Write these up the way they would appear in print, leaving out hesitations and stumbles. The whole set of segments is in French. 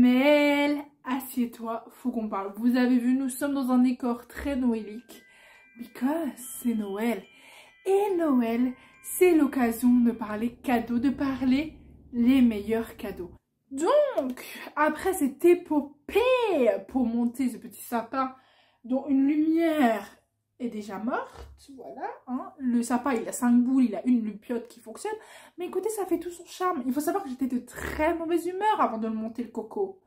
Mel, assieds-toi, faut qu'on parle. Vous avez vu, nous sommes dans un décor très noélique. Because c'est Noël. Et Noël, c'est l'occasion de parler cadeaux, de parler les meilleurs cadeaux. Donc, après cette épopée pour monter ce petit sapin dont une lumière est déjà morte, voilà, hein. Le sapin il a 5 boules, il a une lupiote qui fonctionne, mais écoutez, ça fait tout son charme. Il faut savoir que j'étais de très mauvaise humeur avant de le monter le coco.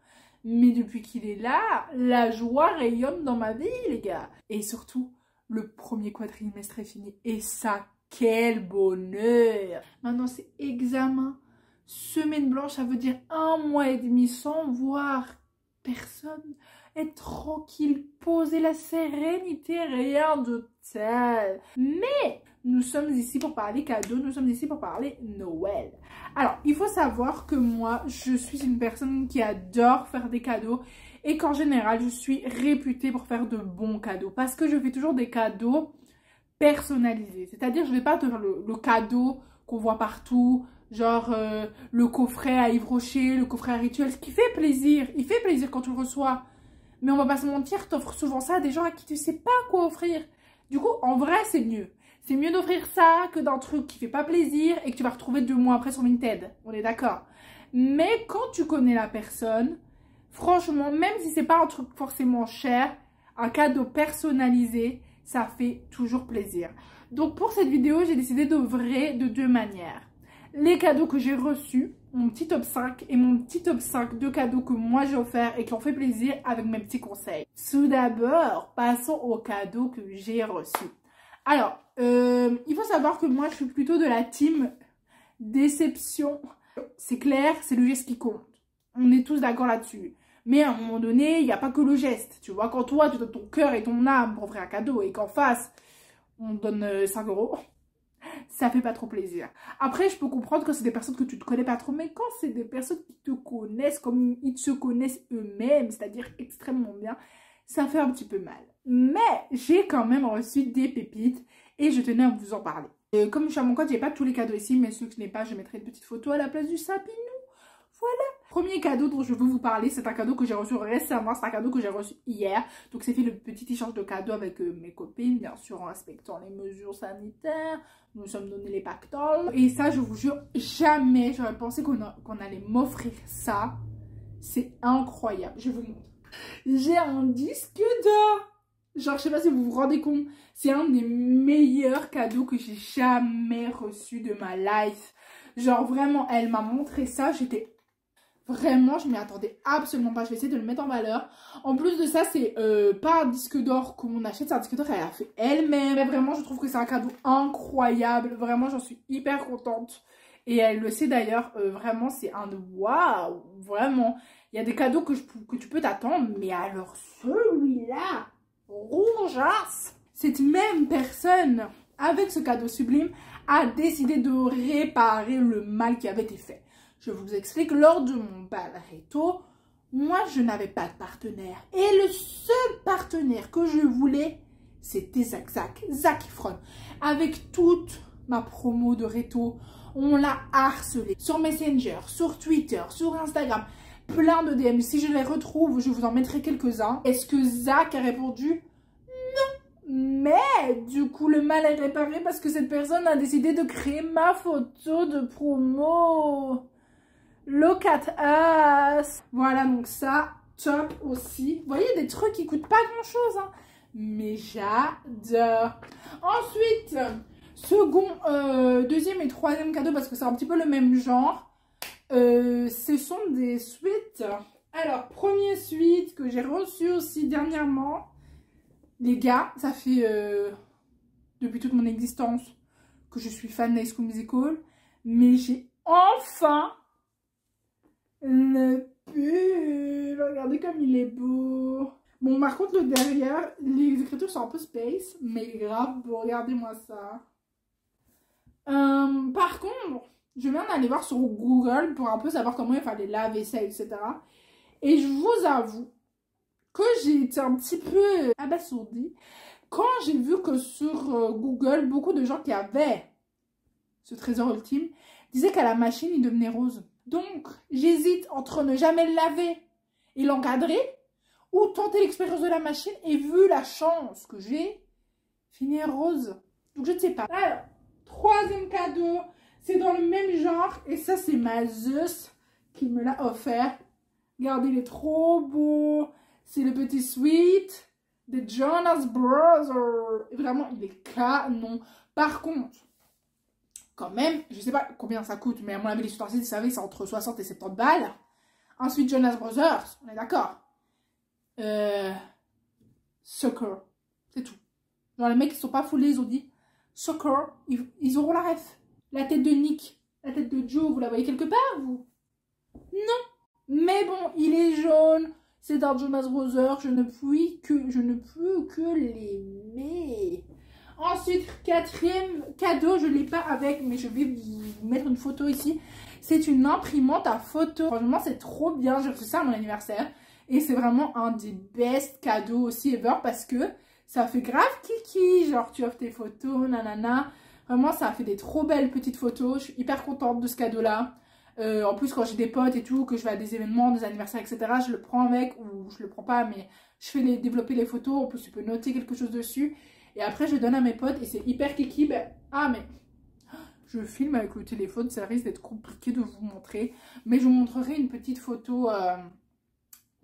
Mais depuis qu'il est là, la joie rayonne dans ma vie, les gars. Et surtout, le premier quadrimestre est fini. Et ça, quel bonheur! Maintenant, c'est examen. Semaine blanche, ça veut dire 1 mois et demi sans voir personne. Être tranquille, poser la sérénité, rien de tel. Mais nous sommes ici pour parler cadeaux, nous sommes ici pour parler Noël. Alors, il faut savoir que moi, je suis une personne qui adore faire des cadeaux et qu'en général, je suis réputée pour faire de bons cadeaux parce que je fais toujours des cadeaux personnalisés. C'est-à-dire, je ne vais pas te faire le cadeau qu'on voit partout, genre le coffret à Yves Rocher, le coffret à Rituel, ce qui fait plaisir. Il fait plaisir quand tu le reçois. Mais on va pas se mentir, t'offres souvent ça à des gens à qui tu sais pas quoi offrir. Du coup, en vrai, c'est mieux. C'est mieux d'offrir ça que d'un truc qui fait pas plaisir et que tu vas retrouver 2 mois après sur Vinted. On est d'accord. Mais quand tu connais la personne, franchement, même si c'est pas un truc forcément cher, un cadeau personnalisé, ça fait toujours plaisir. Donc pour cette vidéo, j'ai décidé d'ouvrir de 2 manières. Les cadeaux que j'ai reçus, mon petit top 5 et mon petit top 5 de cadeaux que moi j'ai offerts et qui ont fait plaisir avec mes petits conseils. Tout d'abord, passons aux cadeaux que j'ai reçus. Alors, il faut savoir que moi je suis plutôt de la team déception. C'est clair, c'est le geste qui compte. On est tous d'accord là-dessus. Mais à un moment donné, il n'y a pas que le geste. Tu vois, quand toi, tu donnes ton cœur et ton âme pour offrir un cadeau et qu'en face, on donne 5 €, ça fait pas trop plaisir. Après, je peux comprendre que c'est des personnes que tu ne connais pas trop, mais quand c'est des personnes qui te connaissent comme ils se connaissent eux-mêmes, c'est-à-dire extrêmement bien, ça fait un petit peu mal. Mais j'ai quand même reçu des pépites et je tenais à vous en parler. Comme je suis à mon compte, j'ai pas tous les cadeaux ici, mais ceux que je n'ai pas, je mettrai une petite photo à la place du sapinou. Voilà. Premier cadeau dont je veux vous parler, c'est un cadeau que j'ai reçu récemment, c'est un cadeau que j'ai reçu hier. Donc c'est fait le petit échange de cadeaux avec mes copines, bien sûr en respectant les mesures sanitaires. Nous nous sommes donné les pactoles. Et ça, je vous jure, jamais j'aurais pensé qu'on allait m'offrir ça. C'est incroyable. Je vous montre. J'ai un disque d'or. Genre, je sais pas si vous vous rendez compte, c'est un des meilleurs cadeaux que j'ai jamais reçu de ma life. Genre vraiment, elle m'a montré ça, j'étais... Vraiment, je m'y attendais absolument pas. Je vais essayer de le mettre en valeur. En plus de ça, c'est pas un disque d'or comme on achète. C'est un disque d'or qu'elle a fait elle-même. Mais vraiment, je trouve que c'est un cadeau incroyable. Vraiment, j'en suis hyper contente. Et elle le sait d'ailleurs. Vraiment, c'est un waouh. Vraiment. Il y a des cadeaux que tu peux t'attendre. Mais alors, celui-là, rougeasse. Cette même personne, avec ce cadeau sublime, a décidé de réparer le mal qui avait été fait. Je vous explique, lors de mon bal réto, moi je n'avais pas de partenaire. Et le seul partenaire que je voulais, c'était Zac Efron. Avec toute ma promo de réto, on l'a harcelé. Sur Messenger, sur Twitter, sur Instagram, plein de DM. Si je les retrouve, je vous en mettrai quelques-uns. Est-ce que Zac a répondu? Mais du coup le mal est réparé parce que cette personne a décidé de créer ma photo de promo. Look at us. Voilà, donc ça, top aussi. Vous voyez, des trucs qui coûtent pas grand chose, hein. Mais j'adore. Ensuite, deuxième et troisième cadeau, parce que c'est un petit peu le même genre. Ce sont des suites. Alors, premier suite que j'ai reçu aussi dernièrement. Les gars, ça fait depuis toute mon existence que je suis fan d'High School Musical. Mais j'ai enfin le pull. Regardez comme il est beau. Bon, par contre, le derrière, les écritures sont un peu space. Mais grave, bon, regardez-moi ça. Par contre, je viens d'aller voir sur Google pour un peu savoir comment il fallait laver ça, etc. Et je vous avoue que j'ai été un petit peu abasourdie quand j'ai vu que sur Google, beaucoup de gens qui avaient ce trésor ultime disaient qu'à la machine, il devenait rose. Donc, j'hésite entre ne jamais le laver et l'encadrer, ou tenter l'expérience de la machine et vu la chance que j'ai, finir rose. Donc je ne sais pas. Alors, troisième cadeau, c'est dans le même genre et ça c'est ma Zeus qui me l'a offert. Regardez, il est trop beau. C'est le petit sweet de Jonas Brothers. Vraiment, il est canon. Par contre, quand même, je sais pas combien ça coûte, mais à mon avis, les ustensiles, vous savez, c'est entre 60 et 70 balles. Ensuite, Jonas Brothers, on est d'accord. Soccer, c'est tout. Genre, les mecs, ils sont pas foulés, ils ont dit Soccer, ils auront la ref. La tête de Nick, la tête de Joe, vous la voyez quelque part, vous? Non. Mais bon, il est jaune, c'est dans Jonas Brothers, je ne peux que l'aimer. Ensuite, quatrième cadeau, je ne l'ai pas avec, mais je vais vous mettre une photo ici. C'est une imprimante à photo. Franchement, c'est trop bien. J'ai reçu ça à mon anniversaire. Et c'est vraiment un des best cadeaux aussi ever parce que ça fait grave kiki. Genre, tu offres tes photos, nanana. Vraiment, ça a fait des trop belles petites photos. Je suis hyper contente de ce cadeau-là. En plus, quand j'ai des potes et tout, que je vais à des événements, des anniversaires, etc., je le prends avec ou je le prends pas, mais je fais développer les photos. En plus, tu peux noter quelque chose dessus. Et après, je donne à mes potes et c'est hyper kiki. Ben, ah, mais je filme avec le téléphone, ça risque d'être compliqué de vous montrer. Mais je vous montrerai une petite photo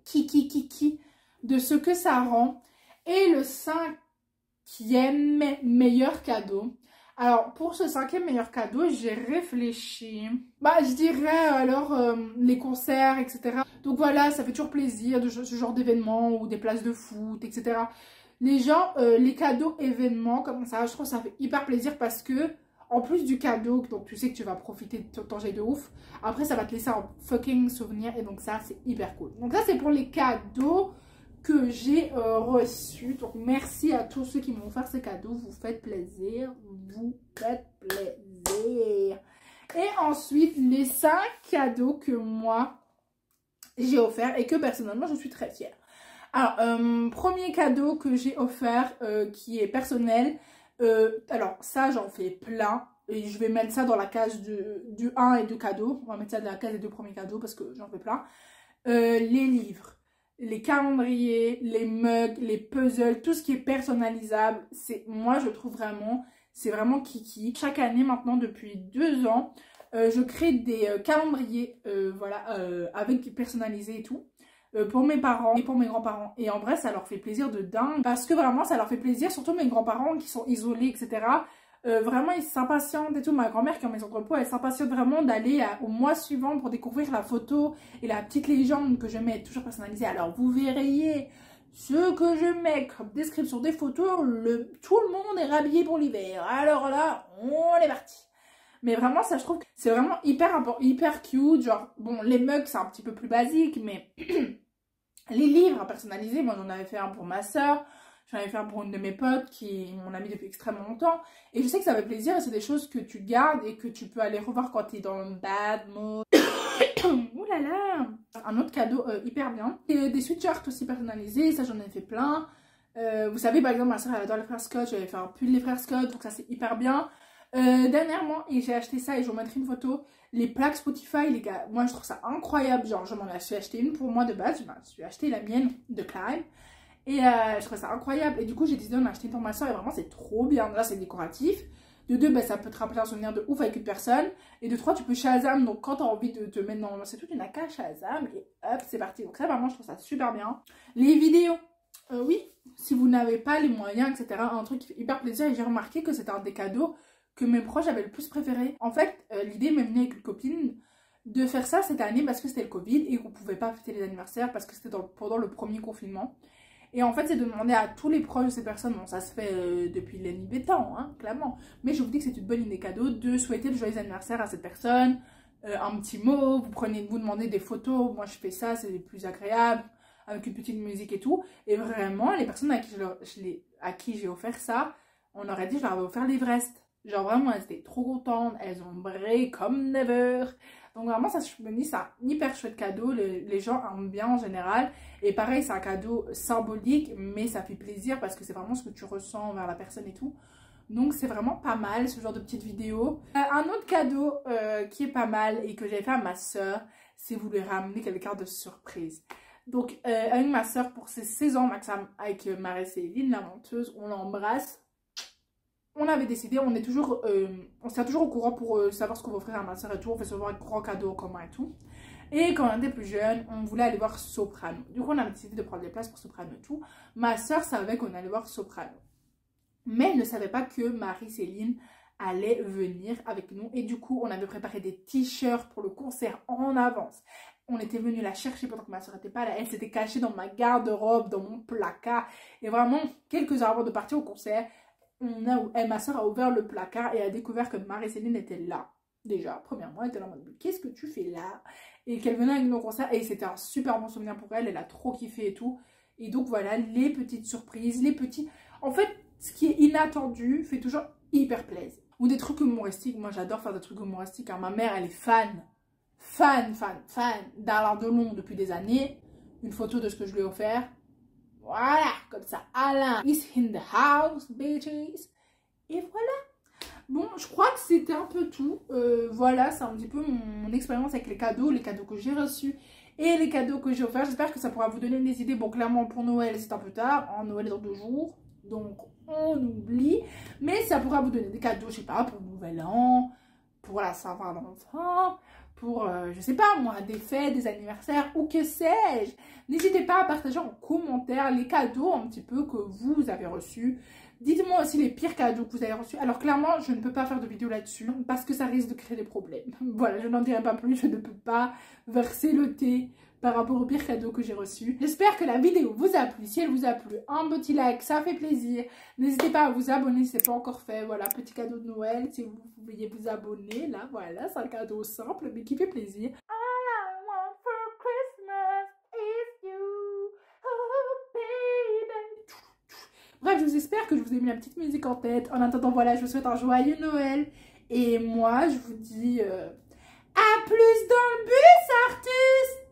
kiki de ce que ça rend. Et le cinquième meilleur cadeau. Alors, pour ce cinquième meilleur cadeau, j'ai réfléchi. Bah, je dirais alors les concerts, etc. Donc voilà, ça fait toujours plaisir de ce genre d'événements ou des places de foot, etc. Les gens, les cadeaux événements comme ça, je trouve que ça fait hyper plaisir parce que, en plus du cadeau, donc tu sais que tu vas profiter de ton jet de ouf, après ça va te laisser un fucking souvenir et donc ça, c'est hyper cool. Donc ça, c'est pour les cadeaux que j'ai reçus. Donc merci à tous ceux qui m'ont offert ces cadeaux, vous faites plaisir, vous faites plaisir. Et ensuite, les 5 cadeaux que moi, j'ai offerts et que personnellement, je suis très fière. Alors, premier cadeau que j'ai offert qui est personnel. Alors, ça, j'en fais plein. Et je vais mettre ça dans la case du 1 et 2 cadeaux. On va mettre ça dans la case des 2 premiers cadeaux parce que j'en fais plein. Les livres, les calendriers, les mugs, les puzzles, tout ce qui est personnalisable. Moi, je trouve vraiment, c'est vraiment kiki. Chaque année maintenant, depuis 2 ans, je crée des calendriers voilà, avec personnalisés et tout. Pour mes parents et pour mes grands-parents. Et en vrai, ça leur fait plaisir de dingue. Parce que vraiment, ça leur fait plaisir, surtout mes grands-parents qui sont isolés, etc. Vraiment, ils s'impatientent et tout. Ma grand-mère qui a mes entrepôts, elle s'impatiente vraiment d'aller au mois suivant pour découvrir la photo et la petite légende que je mets toujours personnalisée. Alors, vous verriez ce que je mets comme description des photos. Tout le monde est rhabillé pour l'hiver. Alors là, on est parti. Mais vraiment, ça, je trouve que c'est vraiment hyper cute. Genre, bon, les mugs, c'est un petit peu plus basique, mais les livres personnalisés, moi, j'en avais fait un pour ma soeur. J'en avais fait un pour une de mes potes qui m'en a mis depuis extrêmement longtemps. Et je sais que ça fait plaisir et c'est des choses que tu gardes et que tu peux aller revoir quand tu es dans le bad mood. Ouh là là. Un autre cadeau hyper bien. Et des sweatshirts aussi personnalisés, ça, j'en ai fait plein. Vous savez, par exemple, ma soeur, elle adore les frères Scott. J'avais fait un pull les frères Scott, donc ça, c'est hyper bien. Dernièrement, et j'ai acheté ça et je vous mettrai une photo, les plaques Spotify, les gars, moi je trouve ça incroyable. Genre, je m'en ai acheté une pour moi de base, je m'en suis acheté la mienne de Clyde et je trouve ça incroyable. Et du coup, j'ai décidé d'en acheter une pour ma soeur et vraiment, c'est trop bien. Là, c'est décoratif. De 2, bah, ça peut te rappeler un souvenir de ouf avec une personne. Et de 3, tu peux Shazam. Donc, quand tu as envie de te mettre dans. C'est tout, tu n'as qu'à Shazam et hop, c'est parti. Donc, ça, vraiment, je trouve ça super bien. Les vidéos. Oui, si vous n'avez pas les moyens, etc., un truc qui fait hyper plaisir. Et j'ai remarqué que c'était un des cadeaux que mes proches avaient le plus préféré. En fait, l'idée m'est venue avec une copine de faire ça cette année parce que c'était le Covid et qu'on pouvait pas fêter les anniversaires parce que c'était pendant le premier confinement. Et en fait, c'est de demander à tous les proches de ces personnes, bon, ça se fait depuis les nuits des temps, hein, clairement. Mais je vous dis que c'est une bonne idée cadeau de souhaiter le joyeux anniversaire à cette personne, un petit mot, vous demandez des photos, moi je fais ça, c'est les plus agréables, avec une petite musique et tout. Et vraiment, les personnes à qui j'ai offert ça, on aurait dit que je leur avais offert l'Everest. Genre vraiment, elles étaient trop contentes, elles ont brillé comme never. Donc vraiment, ça, je me dis, c'est un hyper chouette cadeau, les gens aiment bien en général. Et pareil, c'est un cadeau symbolique, mais ça fait plaisir parce que c'est vraiment ce que tu ressens vers la personne et tout. Donc c'est vraiment pas mal, ce genre de petite vidéo. Un autre cadeau qui est pas mal et que j'avais fait à ma soeur, c'est vous lui ramener quelqu'un de surprise. Donc avec ma soeur pour ses 16 ans, avec Marie-Céline, la menteuse, on l'embrasse. On avait décidé, on se tient toujours au courant pour savoir ce qu'on va offrir à ma soeur et tout. On fait souvent un grand cadeau en commun et tout. Et quand on était plus jeune, on voulait aller voir Soprano. Du coup, on avait décidé de prendre des places pour Soprano et tout. Ma soeur savait qu'on allait voir Soprano. Mais elle ne savait pas que Marie-Céline allait venir avec nous. Et du coup, on avait préparé des t-shirts pour le concert en avance. On était venu la chercher pendant que ma soeur n'était pas là. Elle s'était cachée dans ma garde-robe, dans mon placard. Et vraiment, quelques heures avant de partir au concert, ma soeur a ouvert le placard et a découvert que Marie-Céline était là. Déjà, premièrement, elle était là en mode, qu'est-ce que tu fais là? Et qu'elle venait avec nos concerts. Et c'était un super bon souvenir pour elle. Elle a trop kiffé et tout. Et donc voilà, les petites surprises, les petits... En fait, ce qui est inattendu fait toujours hyper plaisir. Ou des trucs humoristiques. Moi, j'adore faire des trucs humoristiques. Hein. Ma mère, elle est fan d'Alain Delon depuis des années. Une photo de ce que je lui ai offert. Voilà, comme ça. Alain is in the house, bitches. Et voilà. Bon, je crois que c'était un peu tout. Voilà, c'est un petit peu mon expérience avec les cadeaux que j'ai reçus et les cadeaux que j'ai offerts. J'espère que ça pourra vous donner des idées. Bon, clairement, pour Noël, c'est un peu tard. En Noël est dans 2 jours. Donc, on oublie. Mais ça pourra vous donner des cadeaux, je sais pas, pour le Nouvel An, pour la Saint-Valentin, pour, je sais pas moi, des fêtes, des anniversaires ou que sais-je. N'hésitez pas à partager en commentaire les cadeaux un petit peu que vous avez reçus. Dites-moi aussi les pires cadeaux que vous avez reçus. Alors clairement, je ne peux pas faire de vidéo là-dessus parce que ça risque de créer des problèmes. Voilà, je n'en dirai pas plus, je ne peux pas verser le thé par rapport aux pires cadeaux que j'ai reçus. J'espère que la vidéo vous a plu. Si elle vous a plu, un petit like, ça fait plaisir. N'hésitez pas à vous abonner si ce n'est pas encore fait. Voilà, petit cadeau de Noël, si vous vouliez vous abonner. Là, voilà, c'est un cadeau simple mais qui fait plaisir. Bref, je vous espère que je vous ai mis la petite musique en tête. En attendant, voilà, je vous souhaite un joyeux Noël. Et moi, je vous dis à plus dans le bus, artistes!